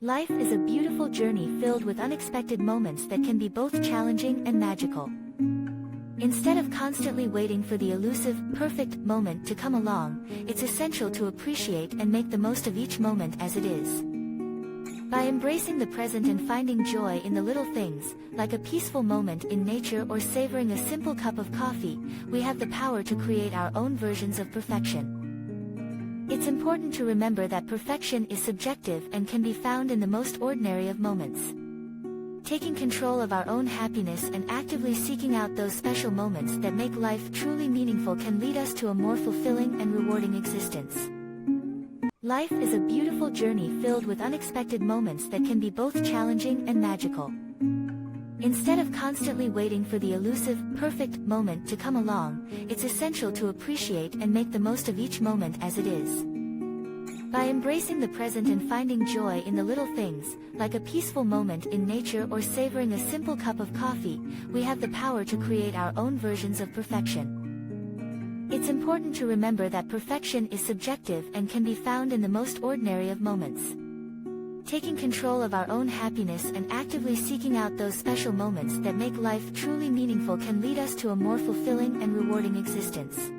Life is a beautiful journey filled with unexpected moments that can be both challenging and magical. Instead of constantly waiting for the elusive, perfect moment to come along, it's essential to appreciate and make the most of each moment as it is. By embracing the present and finding joy in the little things, like a peaceful moment in nature or savoring a simple cup of coffee, we have the power to create our own versions of perfection. It's important to remember that perfection is subjective and can be found in the most ordinary of moments. Taking control of our own happiness and actively seeking out those special moments that make life truly meaningful can lead us to a more fulfilling and rewarding existence. Life is a beautiful journey filled with unexpected moments that can be both challenging and magical. Instead of constantly waiting for the elusive, perfect moment to come along, it's essential to appreciate and make the most of each moment as it is. By embracing the present and finding joy in the little things, like a peaceful moment in nature or savoring a simple cup of coffee, we have the power to create our own versions of perfection. It's important to remember that perfection is subjective and can be found in the most ordinary of moments. Taking control of our own happiness and actively seeking out those special moments that make life truly meaningful can lead us to a more fulfilling and rewarding existence.